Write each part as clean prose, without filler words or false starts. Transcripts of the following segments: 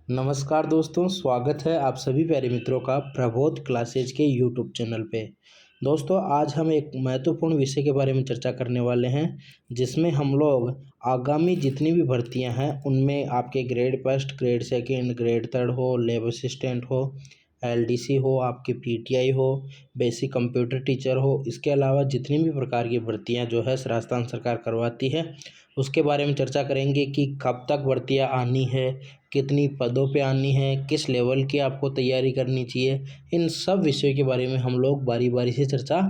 नमस्कार दोस्तों, स्वागत है आप सभी प्यारे मित्रों का प्रबोध क्लासेज के यूट्यूब चैनल पे। दोस्तों, आज हम एक महत्वपूर्ण विषय के बारे में चर्चा करने वाले हैं, जिसमें हम लोग आगामी जितनी भी भर्तियां हैं उनमें आपके grade first, grade second, grade third हो, लैब असिस्टेंट हो, एलडीसी हो, आपके पीटीआई हो, बेसिक कंप्यूटर टीचर हो, इसके अलावा जितनी भी प्रकार की भर्तियां जो है राजस्थान सरकार करवाती है उसके बारे में चर्चा करेंगे कि कब तक भर्तियां आनी है, कितनी पदों पे आनी है, किस लेवल की आपको तैयारी करनी चाहिए। इन सब विषयों के बारे में हम लोग बारी बारी से चर्चा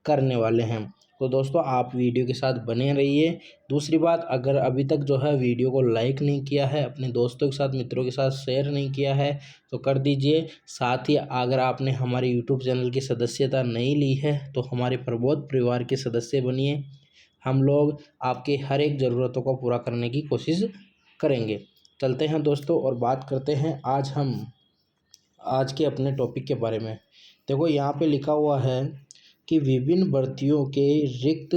करने वाले हैं। तो दोस्तों, आप वीडियो के साथ बने रहिए। दूसरी बात, अगर अभी तक जो है वीडियो को लाइक नहीं किया है, अपने दोस्तों के साथ, मित्रों के साथ शेयर नहीं किया है तो कर दीजिए। साथ ही अगर आपने हमारे यूट्यूब चैनल की सदस्यता नहीं ली है तो हमारे प्रबोध परिवार के सदस्य बनिए। हम लोग आपके हर एक ज़रूरतों को पूरा करने की कोशिश करेंगे। चलते हैं दोस्तों और बात करते हैं आज के अपने टॉपिक के बारे में। देखो, यहाँ पे लिखा हुआ है कि विभिन्न भर्तियों के रिक्त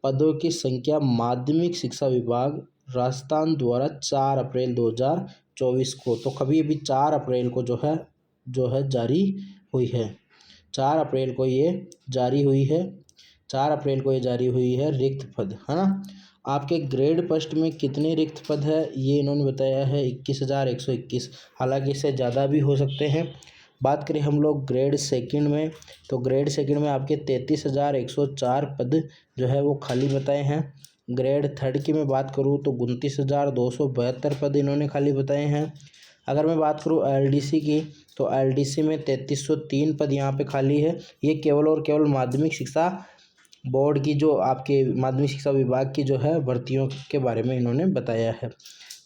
पदों की संख्या माध्यमिक शिक्षा विभाग राजस्थान द्वारा 4 अप्रैल 2024 को, तो कभी अभी 4 अप्रैल को जो है जारी हुई है। 4 अप्रैल को ये जारी हुई है। 4 अप्रैल को ये जारी हुई है रिक्त पद, है ना। आपके ग्रेड फर्स्ट में कितने रिक्त पद है ये इन्होंने बताया है 21,121। हालांकि इससे ज़्यादा भी हो सकते हैं। बात करें हम लोग ग्रेड सेकंड में, तो ग्रेड सेकंड में आपके 33,104 पद जो है वो खाली बताए हैं। ग्रेड थर्ड की मैं बात करूँ तो 29,272 पद इन्होंने खाली बताए हैं। अगर मैं बात करूँ एलडीसी की, तो एलडीसी में 3303 पद यहाँ पे खाली है। ये केवल और केवल माध्यमिक शिक्षा बोर्ड की, जो आपके माध्यमिक शिक्षा विभाग की जो है भर्तियों के बारे में इन्होंने बताया है।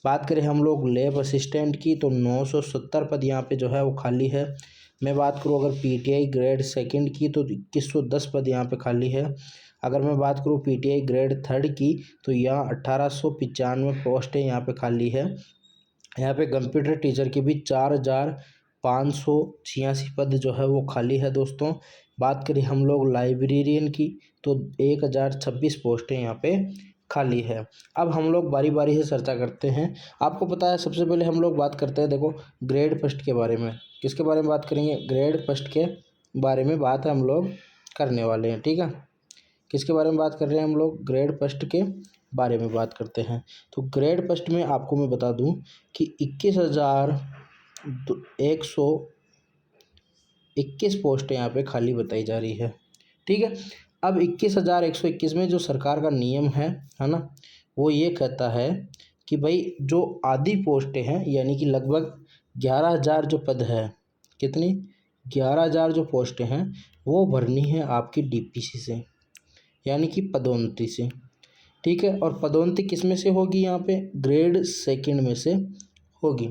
बात करें हम लोग लैब असिस्टेंट की, तो 970 पद यहाँ पे जो है वो खाली है। मैं बात करूँ अगर पीटीआई ग्रेड सेकंड की, तो 2110 पद यहाँ पे खाली है। अगर मैं बात करूँ पीटीआई ग्रेड थर्ड की, तो यहाँ 1895 पोस्टें यहाँ पे खाली है। यहाँ पे कंप्यूटर टीचर की भी 4,586 पद जो है वो खाली है दोस्तों। बात करें हम लोग लाइब्रेरियन की, तो 1,026 पोस्टें यहाँ पे खाली है। अब हम लोग बारी बारी से चर्चा करते हैं। आपको पता है, सबसे पहले हम लोग बात करते हैं, देखो, ग्रेड फर्स्ट के बारे में। किसके बारे में बात करेंगे? ग्रेड फर्स्ट के बारे में बात हम लोग करने वाले हैं, ठीक है। किसके बारे में बात कर रहे हैं हम लोग? ग्रेड फर्स्ट के बारे में बात करते हैं। तो ग्रेड फर्स्ट में आपको मैं बता दूं कि 21,121 पोस्टें यहाँ पे खाली बताई जा रही है, ठीक है। अब 21,121 में जो सरकार का नियम है ना, वो ये कहता है कि भाई जो आधी पोस्टें हैं, यानी कि लगभग 11,000 जो पद है, कितनी? 11,000 जो पोस्टें हैं वो भरनी है आपकी डीपीसी से, यानी कि पदोन्नति से, ठीक है। और पदोन्नति किस में से होगी? यहाँ पे ग्रेड सेकंड में से होगी।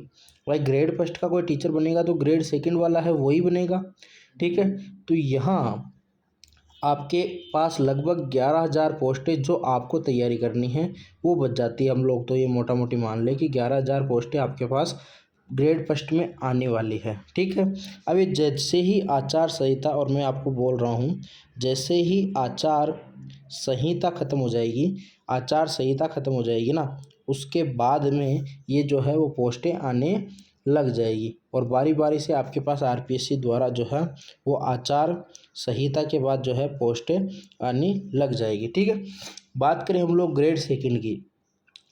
भाई, ग्रेड फर्स्ट का कोई टीचर बनेगा तो ग्रेड सेकंड वाला है वही बनेगा, ठीक है। तो यहाँ आपके पास लगभग 11,000 पोस्टें जो आपको तैयारी करनी है वो बच जाती है। हम लोग तो ये मोटा मोटी मान लें कि 11,000 पोस्टें आपके पास ग्रेड फर्स्ट में आने वाली है, ठीक है। अब ये जैसे ही आचार संहिता, और मैं आपको बोल रहा हूँ, जैसे ही आचार संहिता खत्म हो जाएगी, आचार संहिता खत्म हो जाएगी ना, उसके बाद में ये जो है वो पोस्टें आने लग जाएगी। और बारी बारी से आपके पास आरपीएससी द्वारा जो है वो आचार संहिता के बाद जो है पोस्टें आनी लग जाएगी, ठीक है। बात करें हम लोग ग्रेड सेकंड की,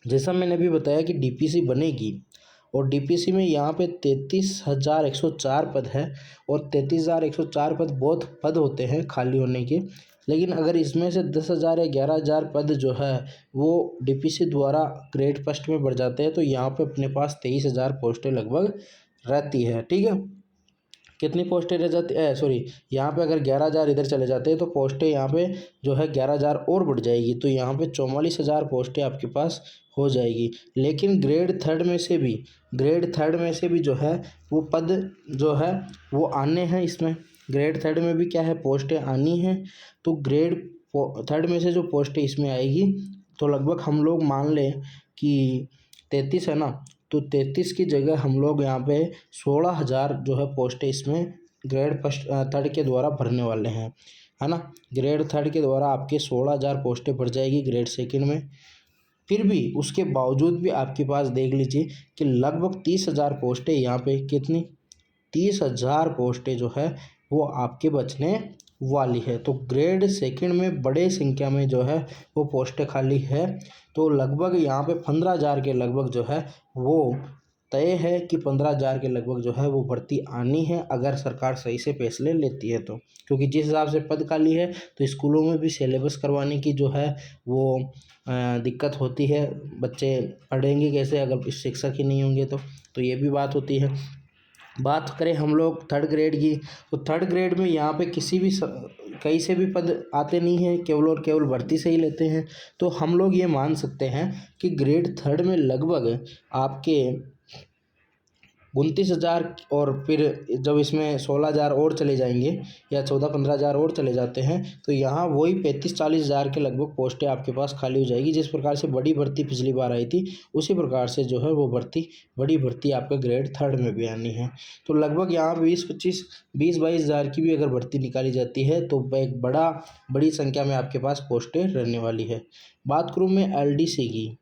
जैसा मैंने अभी बताया कि डीपीसी बनेगी, और डीपीसी में यहाँ पे 33,104 पद है। और 33,104 पद बहुत पद होते हैं खाली होने के, लेकिन अगर इसमें से 10,000 या 11,000 पद जो है वो डीपीसी द्वारा ग्रेड फर्स्ट में बढ़ जाते हैं, तो यहाँ पे अपने पास 23,000 पोस्टें लगभग रहती है, ठीक है। कितनी पोस्टें रह जाती है? सॉरी, यहाँ पे अगर 11,000 इधर चले जाते हैं तो पोस्टें यहाँ पे जो है 11,000 और बढ़ जाएगी, तो यहाँ पे 44,000 पोस्टें आपके पास हो जाएगी। लेकिन ग्रेड थर्ड में से भी जो है वो पद जो है वो आने हैं इसमें। ग्रेड थर्ड में भी क्या है? पोस्टें आनी हैं। तो ग्रेड थर्ड में से जो पोस्टें इसमें आएगी, तो लगभग हम लोग मान लें कि 33 है ना, तो 33 की जगह हम लोग यहाँ पे 16,000 जो है पोस्टें इसमें ग्रेड फर्स्ट थर्ड के द्वारा भरने वाले हैं, है ना। ग्रेड थर्ड के द्वारा आपके 16,000 पोस्टें भर जाएगी ग्रेड सेकंड में। फिर भी उसके बावजूद भी आपके पास देख लीजिए कि लगभग 30,000 पोस्टें यहाँ पे, कितनी 30,000 पोस्टें जो है वो आपके बचने वाली है। तो ग्रेड सेकंड में बड़े संख्या में जो है वो पोस्टें खाली है। तो लगभग यहाँ पे 15,000 के लगभग जो है वो तय है कि 15,000 के लगभग जो है वो भर्ती आनी है, अगर सरकार सही से फैसले लेती है तो। क्योंकि जिस हिसाब से पद खाली है तो स्कूलों में भी सिलेबस करवाने की जो है वो दिक्कत होती है। बच्चे पढ़ेंगे कैसे अगर शिक्षक ही नहीं होंगे तो ये भी बात होती है। बात करें हम लोग थर्ड ग्रेड की, तो थर्ड ग्रेड में यहाँ पे किसी भी कहीं से भी पद आते नहीं हैं, केवल और केवल भर्ती से ही लेते हैं। तो हम लोग ये मान सकते हैं कि ग्रेड थर्ड में लगभग आपके 29,000, और फिर जब इसमें 16,000 और चले जाएंगे या 14-15,000 और चले जाते हैं तो यहाँ वही 35-40,000 के लगभग पोस्टें आपके पास खाली हो जाएगी। जिस प्रकार से बड़ी भर्ती पिछली बार आई थी उसी प्रकार से जो है वो बड़ी भर्ती आपके ग्रेड थर्ड में भी आनी है। तो लगभग यहाँ 20-22,000 की भी अगर भर्ती निकाली जाती है तो एक बड़ी संख्या में आपके पास पोस्टें रहने वाली है। बात करूँ मैं LDC की,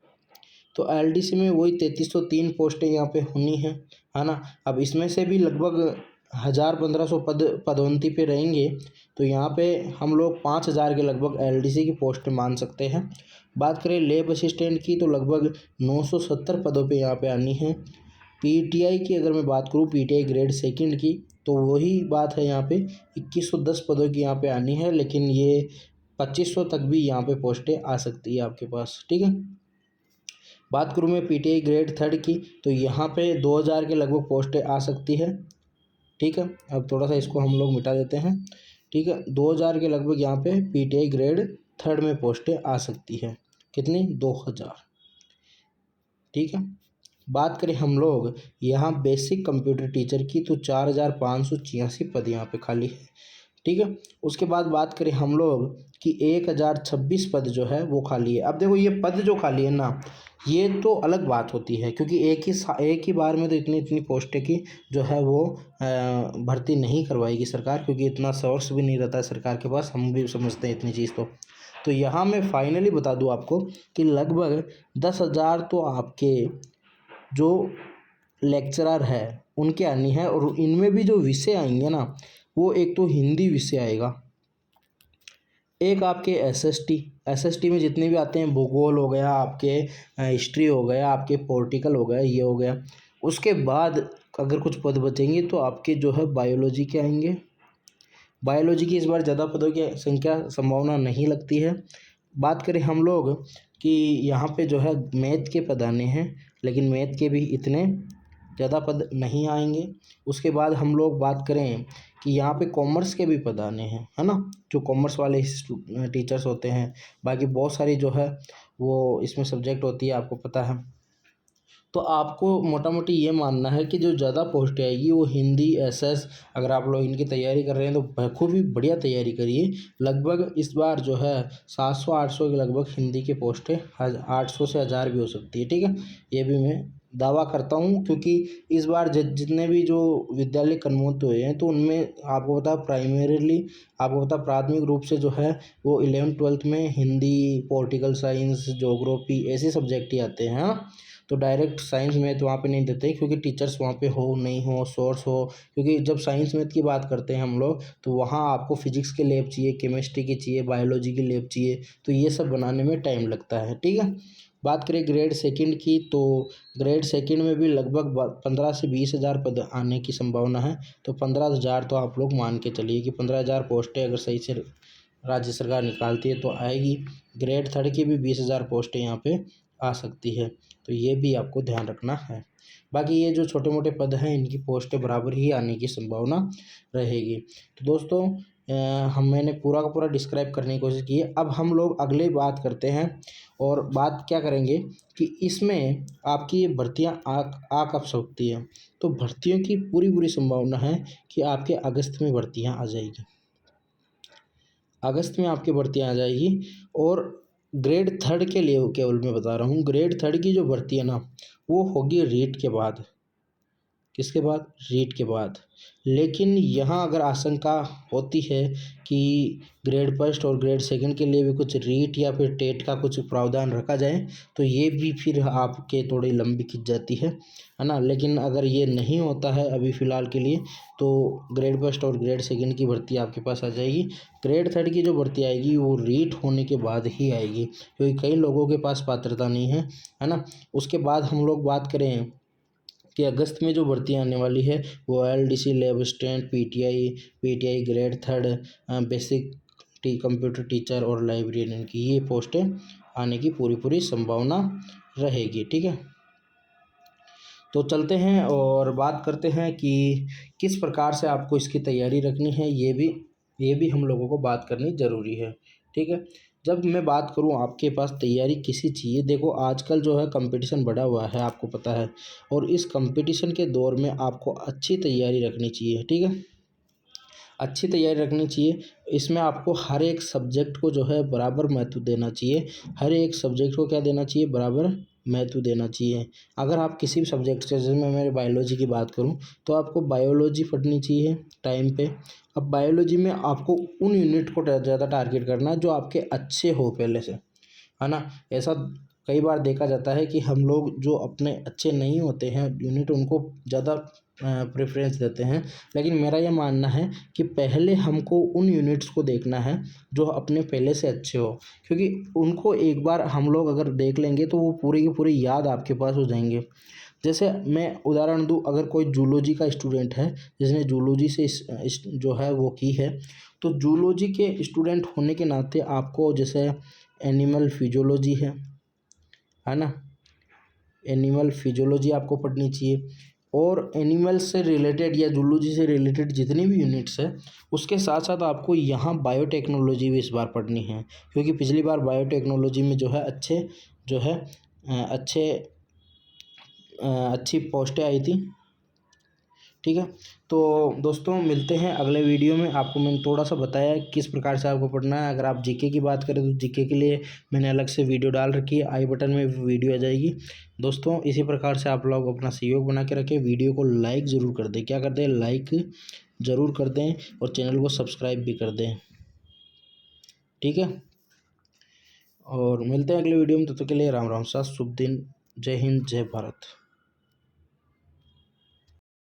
तो LDC में वही 3303 पोस्टें यहाँ पे होनी है ना। अब इसमें से भी लगभग 1,000-1,500 पदोन्नति पे रहेंगे। तो यहाँ पे हम लोग 5,000 के लगभग LDC की पोस्ट मान सकते हैं। बात करें लेब असिस्टेंट की तो लगभग 970 पदों पे यहाँ पे आनी है। PTI की अगर मैं बात करूँ, PTI ग्रेड सेकंड की, तो वही बात है यहाँ पे 2,110 पदों की यहाँ पे आनी है, लेकिन ये 2,500 तक भी यहाँ पे पोस्टें आ सकती है आपके पास, ठीक है। बात करूँ मैं PTI ग्रेड थर्ड की, तो यहाँ पे 2,000 के लगभग पोस्टें आ सकती है, ठीक है। अब थोड़ा सा इसको हम लोग मिटा देते हैं, ठीक है। 2,000 के लगभग यहाँ पे PTI ग्रेड थर्ड में पोस्टें आ सकती है, कितनी 2,000, ठीक है। बात करें हम लोग यहाँ बेसिक कंप्यूटर टीचर की, तो 4,586 पद यहाँ पे खाली है, ठीक है। उसके बाद बात करें हम लोग कि 1,026 पद जो है वो खाली है। अब देखो ये पद जो खाली है ना, ये तो अलग बात होती है, क्योंकि एक ही बार में तो इतनी पोस्टें की जो है वो भर्ती नहीं करवाएगी सरकार, क्योंकि इतना सोर्स भी नहीं रहता है सरकार के पास, हम भी समझते हैं इतनी चीज़। तो यहाँ मैं फाइनली बता दूँ आपको कि लगभग 10,000 तो आपके जो लेक्चरर है उनके आनी है, और इनमें भी जो विषय आएंगे ना, वो एक तो हिंदी विषय आएगा, एक आपके एसएसटी में जितने भी आते हैं, भूगोल हो गया आपके, हिस्ट्री हो गया आपके, पॉलिटिकल हो गया, ये हो गया। उसके बाद अगर कुछ पद बचेंगे तो आपके जो है बायोलॉजी के आएंगे। बायोलॉजी की इस बार ज़्यादा पदों की संभावना नहीं लगती है। बात करें हम लोग कि यहाँ पे जो है मैथ के पद आने हैं, लेकिन मैथ के भी इतने ज़्यादा पद नहीं आएंगे। उसके बाद हम लोग बात करें कि यहाँ पे कॉमर्स के भी पद आने हैं, है ना, जो कॉमर्स वाले टीचर्स होते हैं। बाकी बहुत सारी जो है वो इसमें सब्जेक्ट होती है, आपको पता है। तो आपको मोटा मोटी ये मानना है कि जो ज़्यादा पोस्ट आएगी वो हिंदी, एसएस, अगर आप लोग इनकी तैयारी कर रहे हैं तो बखूबी बढ़िया तैयारी करिए। लगभग इस बार जो है 700-800 के लगभग हिंदी की पोस्टें 800 से 1,000 भी हो सकती है, ठीक है। ये भी मैं दावा करता हूँ, क्योंकि इस बार जितने भी जो विद्यालय कन्वोत हुए हैं तो उनमें आपको पता प्राइमरीली आपको पता प्राथमिक रूप से जो है वो 11th-12th में हिंदी, पॉलिटिकल साइंस, ज्योग्राफी ऐसे सब्जेक्ट ही आते हैं, हाँ। तो डायरेक्ट साइंस मैथ वहाँ पे नहीं देते, क्योंकि टीचर्स वहाँ पे हो नहीं हो, सोर्स हो। क्योंकि जब साइंस मैथ की बात करते हैं हम लोग तो वहाँ आपको फिजिक्स के लैब चाहिए, केमिस्ट्री की चाहिए, बायोलॉजी की लैब चाहिए, तो ये सब बनाने में टाइम लगता है, ठीक है। बात करें ग्रेड सेकंड की, तो ग्रेड सेकंड में भी लगभग 15 से 20,000 पद आने की संभावना है। तो 15,000 तो आप लोग मान के चलिए कि 15,000 पोस्टें अगर सही से राज्य सरकार निकालती है तो आएगी। ग्रेड थर्ड की भी 20,000 पोस्टें यहाँ पे आ सकती है, तो ये भी आपको ध्यान रखना है। बाकी ये जो छोटे मोटे पद हैं इनकी पोस्टें बराबर ही आने की संभावना रहेगी। तो दोस्तों मैंने पूरा का पूरा डिस्क्राइब करने की कोशिश की है। अब हम लोग अगले बात करते हैं, और बात क्या करेंगे कि इसमें आपकी ये भर्तियाँ आ कब सकती है। तो भर्तियों की पूरी संभावना है कि आपके अगस्त में भर्तियाँ आ जाएगी, अगस्त में आपकी भर्तियाँ आ जाएगी। और ग्रेड थर्ड के लिए केवल मैं बता रहा हूँ, ग्रेड थर्ड की जो भर्ती है ना वो होगी रीट के बाद, किसके बाद? रीट के बाद। लेकिन यहाँ अगर आशंका होती है कि ग्रेड फर्स्ट और ग्रेड सेकंड के लिए भी कुछ रीट या फिर टेट का कुछ प्रावधान रखा जाए तो ये भी फिर आपके थोड़ी लंबी खिंच जाती है ना। लेकिन अगर ये नहीं होता है अभी फ़िलहाल के लिए तो ग्रेड फर्स्ट और ग्रेड सेकंड की भर्ती आपके पास आ जाएगी। ग्रेड थर्ड की जो भर्ती आएगी वो रीट होने के बाद ही आएगी, क्योंकि कई लोगों के पास पात्रता नहीं है ना। उसके बाद हम लोग बात करें कि अगस्त में जो भर्ती आने वाली है वो LDC lab assistant, PTI grade third, basic computer teacher और लाइब्रेरियन की ये पोस्टें आने की पूरी संभावना रहेगी। ठीक है, तो चलते हैं और बात करते हैं कि किस प्रकार से आपको इसकी तैयारी रखनी है। ये भी हम लोगों को बात करनी ज़रूरी है। ठीक है, जब मैं बात करूं आपके पास तैयारी किसी चाहिए, देखो आजकल जो है कंपटीशन बढ़ा हुआ है, आपको पता है, और इस कंपटीशन के दौर में आपको अच्छी तैयारी रखनी चाहिए। ठीक है, अच्छी तैयारी रखनी चाहिए। इसमें आपको हर एक सब्जेक्ट को जो है बराबर महत्व देना चाहिए। हर एक सब्जेक्ट को क्या देना चाहिए? बराबर महत्व देना चाहिए। अगर आप किसी भी सब्जेक्ट से, जैसे मैं मेरे बायोलॉजी की बात करूं तो आपको बायोलॉजी पढ़नी चाहिए टाइम पे। अब बायोलॉजी में आपको उन यूनिट को ज़्यादा टारगेट करना है जो आपके अच्छे हो पहले से, है ना। ऐसा कई बार देखा जाता है कि हम लोग जो अपने अच्छे नहीं होते हैं यूनिट, उनको ज़्यादा प्रेफरेंस देते हैं। लेकिन मेरा यह मानना है कि पहले हमको उन यूनिट्स को देखना है जो अपने पहले से अच्छे हो, क्योंकि उनको एक बार हम लोग अगर देख लेंगे तो वो पूरी की पूरी याद आपके पास हो जाएंगे। जैसे मैं उदाहरण दूं, अगर कोई जूलॉजी का स्टूडेंट है जिसने जूलॉजी से जो है वो की है, तो जूलॉजी के स्टूडेंट होने के नाते आपको जैसे एनिमल फिजियोलॉजी है ना, एनिमल फिजियोलॉजी आपको पढ़नी चाहिए। और एनिमल से रिलेटेड या जूलॉजी से रिलेटेड जितनी भी यूनिट्स है उसके साथ साथ आपको यहाँ बायोटेक्नोलॉजी भी इस बार पढ़नी है, क्योंकि पिछली बार बायोटेक्नोलॉजी में जो है अच्छी पोस्टें आई थी। ठीक है, तो दोस्तों मिलते हैं अगले वीडियो में। आपको मैंने थोड़ा सा बताया किस प्रकार से आपको पढ़ना है। अगर आप जीके की बात करें तो जीके के लिए मैंने अलग से वीडियो डाल रखी है, आई बटन में वीडियो आ जाएगी। दोस्तों इसी प्रकार से आप लोग अपना सहयोग बना के रखें। वीडियो को लाइक ज़रूर कर दें, क्या कर दें? लाइक ज़रूर कर दें, और चैनल को सब्सक्राइब भी कर दें। ठीक है, और मिलते हैं अगले वीडियो में। तब तक के लिए राम राम, साथ शुभ दिन। जय हिंद, जय भारत।